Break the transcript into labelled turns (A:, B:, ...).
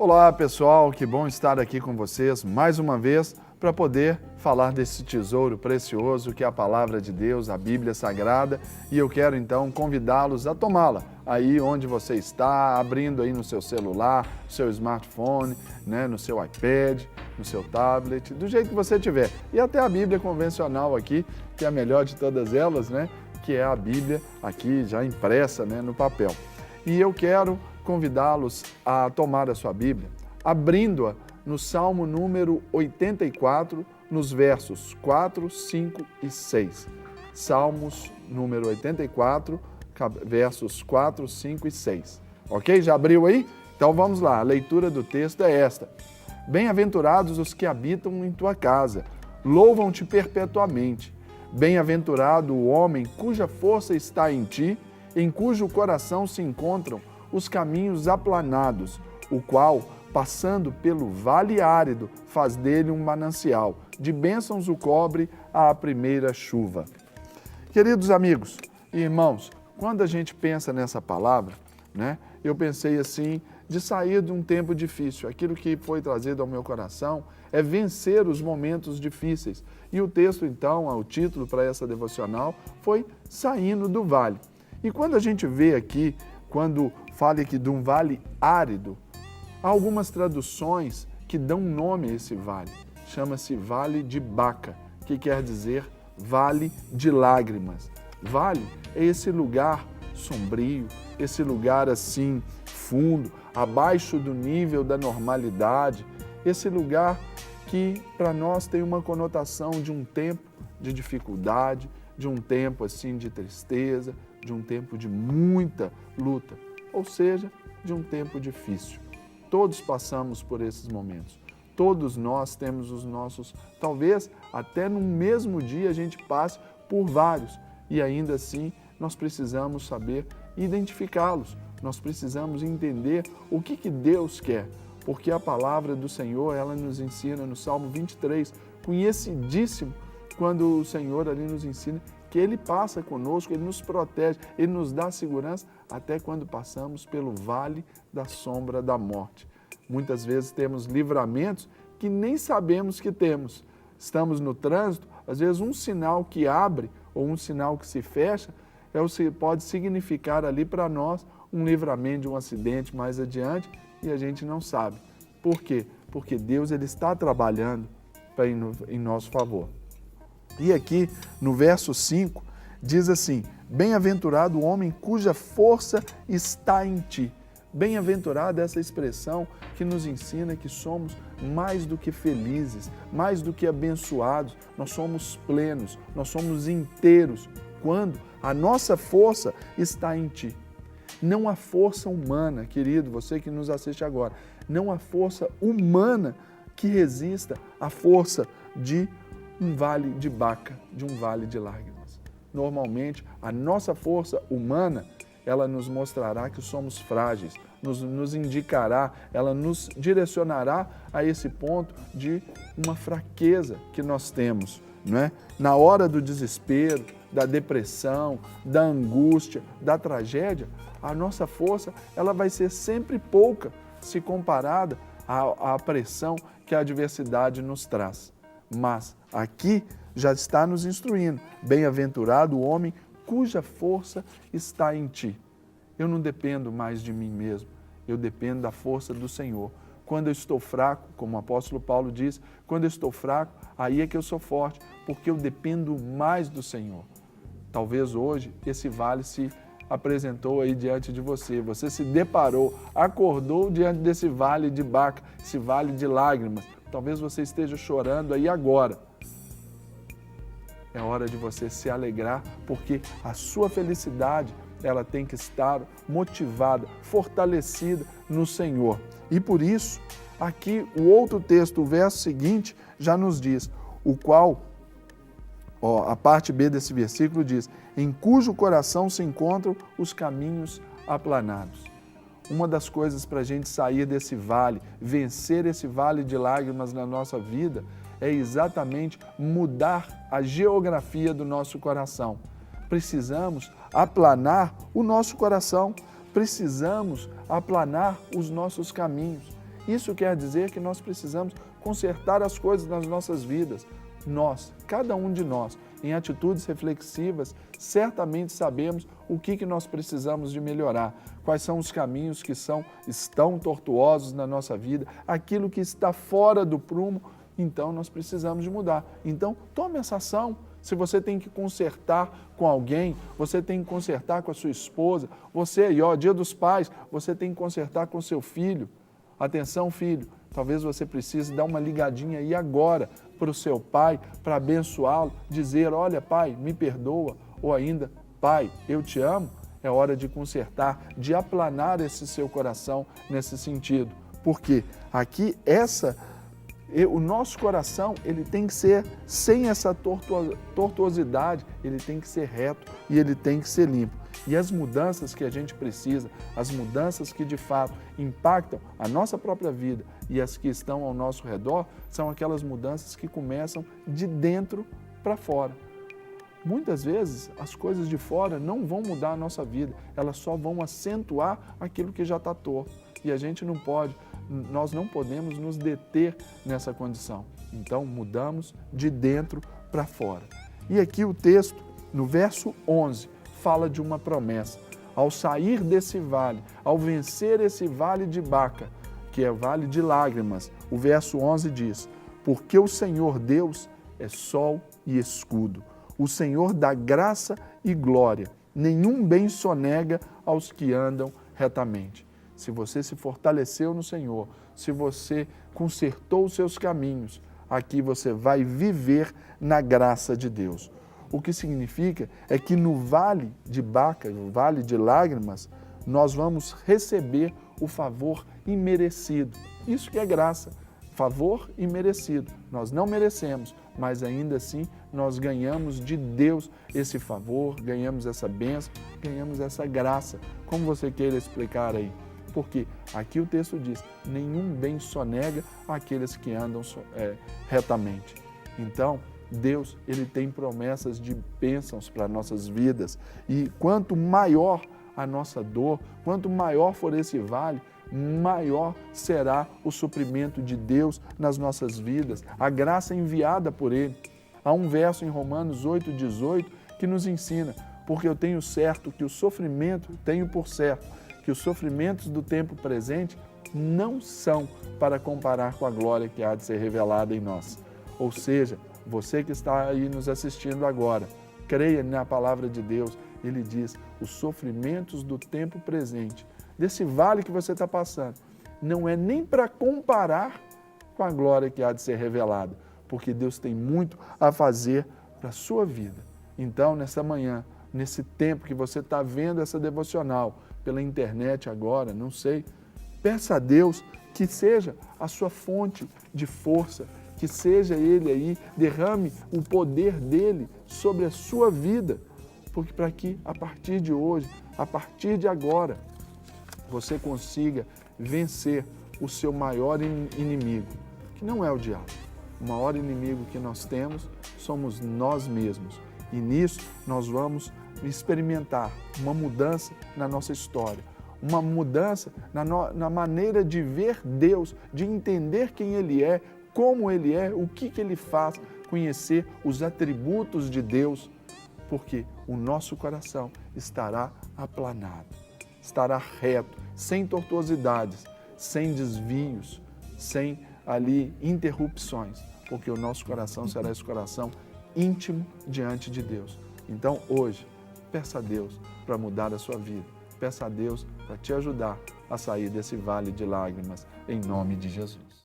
A: Olá pessoal, que bom estar aqui com vocês mais uma vez para poder falar desse tesouro precioso que é a Palavra de Deus, a Bíblia Sagrada, e eu quero então convidá-los a tomá-la aí onde você está, abrindo aí no seu celular, no seu smartphone, no seu iPad, no seu tablet, do jeito que você tiver. E até a Bíblia convencional aqui, que é a melhor de todas elas, que é a Bíblia aqui já impressa no papel. E eu quero convidá-los a tomar a sua Bíblia, abrindo-a no Salmo número 84, nos versos 4, 5 e 6. Salmos número 84, versos 4, 5 e 6. Ok? Já abriu aí? Então vamos lá, a leitura do texto é esta. Bem-aventurados os que habitam em tua casa, louvam-te perpetuamente. Bem-aventurado o homem cuja força está em ti, em cujo coração se encontram os caminhos aplanados, o qual, passando pelo vale árido, faz dele um manancial. De bênçãos o cobre à primeira chuva. Queridos amigos e irmãos, quando a gente pensa nessa palavra, eu pensei assim, de sair de um tempo difícil. Aquilo que foi trazido ao meu coração é vencer os momentos difíceis. E o texto, então, o título para essa devocional foi Saindo do Vale. E quando a gente vê aqui, quando fala aqui de um vale árido, há algumas traduções que dão nome a esse vale. Chama-se Vale de Baca, que quer dizer Vale de Lágrimas. Vale é esse lugar sombrio, esse lugar assim fundo, abaixo do nível da normalidade, esse lugar que para nós tem uma conotação de um tempo de dificuldade, de um tempo assim de tristeza, de um tempo de muita luta, ou seja, de um tempo difícil. Todos passamos por esses momentos. Todos nós temos os nossos, talvez até no mesmo dia a gente passe por vários e ainda assim nós precisamos saber identificá-los. Nós precisamos entender o que Deus quer, porque a palavra do Senhor, ela nos ensina no Salmo 23, conhecidíssimo, quando o Senhor ali nos ensina que Ele passa conosco, Ele nos protege, Ele nos dá segurança até quando passamos pelo vale da sombra da morte. Muitas vezes temos livramentos que nem sabemos que temos. Estamos no trânsito, às vezes um sinal que abre ou um sinal que se fecha pode significar ali para nós um livramento de um acidente mais adiante e a gente não sabe. Por quê? Porque Deus ele está trabalhando em nosso favor. E aqui no verso 5 diz assim, bem-aventurado o homem cuja força está em ti. Bem-aventurado essa expressão que nos ensina que somos mais do que felizes, mais do que abençoados, nós somos plenos, nós somos inteiros, quando a nossa força está em ti. Não há força humana, querido, você que nos assiste agora, não há força humana que resista à força de um vale de Baca, de um vale de lágrimas. Normalmente, a nossa força humana, ela nos mostrará que somos frágeis, nos indicará, ela nos direcionará a esse ponto de uma fraqueza que nós temos, Na hora do desespero, da depressão, da angústia, da tragédia, a nossa força ela vai ser sempre pouca se comparada à pressão que a adversidade nos traz. Mas aqui já está nos instruindo, bem-aventurado o homem cuja força está em ti. Eu não dependo mais de mim mesmo, eu dependo da força do Senhor. Quando eu estou fraco, como o apóstolo Paulo diz, quando eu estou fraco, aí é que eu sou forte, porque eu dependo mais do Senhor. Talvez hoje esse vale se apresentou aí diante de você, você se deparou, acordou diante desse vale de Baca, esse vale de lágrimas. Talvez você esteja chorando aí agora. É hora de você se alegrar, porque a sua felicidade ela tem que estar motivada, fortalecida no Senhor. E por isso, aqui o outro texto, o verso seguinte, já nos diz, o qual, a parte B desse versículo diz, em cujo coração se encontram os caminhos aplanados. Uma das coisas para a gente sair desse vale, vencer esse vale de lágrimas na nossa vida, é exatamente mudar a geografia do nosso coração. Precisamos aplanar o nosso coração, precisamos aplanar os nossos caminhos. Isso quer dizer que nós precisamos consertar as coisas nas nossas vidas. Nós, cada um de nós, em atitudes reflexivas, certamente sabemos o que nós precisamos de melhorar, quais são os caminhos que estão tortuosos na nossa vida, aquilo que está fora do prumo, então nós precisamos de mudar. Então, tome essa ação. Se você tem que consertar com alguém, você tem que consertar com a sua esposa, você aí, Dia dos Pais, você tem que consertar com seu filho. Atenção, filho, talvez você precise dar uma ligadinha aí agora para o seu pai, para abençoá-lo, dizer, olha, pai, me perdoa, ou ainda, pai, eu te amo. É hora de consertar, de aplanar esse seu coração nesse sentido. Porque aqui o nosso coração, ele tem que ser sem essa tortuosidade, ele tem que ser reto e ele tem que ser limpo. E as mudanças que a gente precisa, as mudanças que de fato impactam a nossa própria vida e as que estão ao nosso redor, são aquelas mudanças que começam de dentro para fora. Muitas vezes as coisas de fora não vão mudar a nossa vida, elas só vão acentuar aquilo que já está torto. E a gente não pode, nós não podemos nos deter nessa condição. Então mudamos de dentro para fora. E aqui o texto, no verso 11, fala de uma promessa. Ao sair desse vale, ao vencer esse vale de Baca, que é o vale de lágrimas, o verso 11 diz, porque o Senhor Deus é sol e escudo, o Senhor dá graça e glória, nenhum bem sonega aos que andam retamente. Se você se fortaleceu no Senhor, se você consertou os seus caminhos, aqui você vai viver na graça de Deus. O que significa é que no vale de Baca, no vale de lágrimas, nós vamos receber o favor imerecido. Isso que é graça, favor imerecido. Nós não merecemos, mas ainda assim nós ganhamos de Deus esse favor, ganhamos essa bênção, ganhamos essa graça. Como você queira explicar aí? Porque aqui o texto diz, nenhum bem sonega àqueles que andam retamente. Então, Deus, Ele tem promessas de bênçãos para nossas vidas. E quanto maior a nossa dor, quanto maior for esse vale, maior será o suprimento de Deus nas nossas vidas, a graça enviada por Ele. Há um verso em Romanos 8,18 que nos ensina, porque eu tenho por certo, que os sofrimentos do tempo presente não são para comparar com a glória que há de ser revelada em nós. Ou seja, você que está aí nos assistindo agora, creia na palavra de Deus. Ele diz, os sofrimentos do tempo presente, desse vale que você está passando, não é nem para comparar com a glória que há de ser revelada, porque Deus tem muito a fazer para a sua vida. Então, nessa manhã, nesse tempo que você está vendo essa devocional, pela internet agora, não sei, peça a Deus que seja a sua fonte de força, que seja Ele aí, derrame o poder dEle sobre a sua vida, porque para que a partir de hoje, a partir de agora, você consiga vencer o seu maior inimigo, que não é o diabo. O maior inimigo que nós temos somos nós mesmos. E nisso nós vamos experimentar uma mudança na nossa história, uma mudança na maneira de ver Deus, de entender quem Ele é, como Ele é, o que Ele faz, conhecer os atributos de Deus, porque o nosso coração estará aplanado, estará reto, sem tortuosidades, sem desvios, sem ali interrupções, porque o nosso coração será esse coração íntimo diante de Deus. Então, hoje, peça a Deus para mudar a sua vida. Peça a Deus para te ajudar a sair desse vale de lágrimas, em nome de Jesus.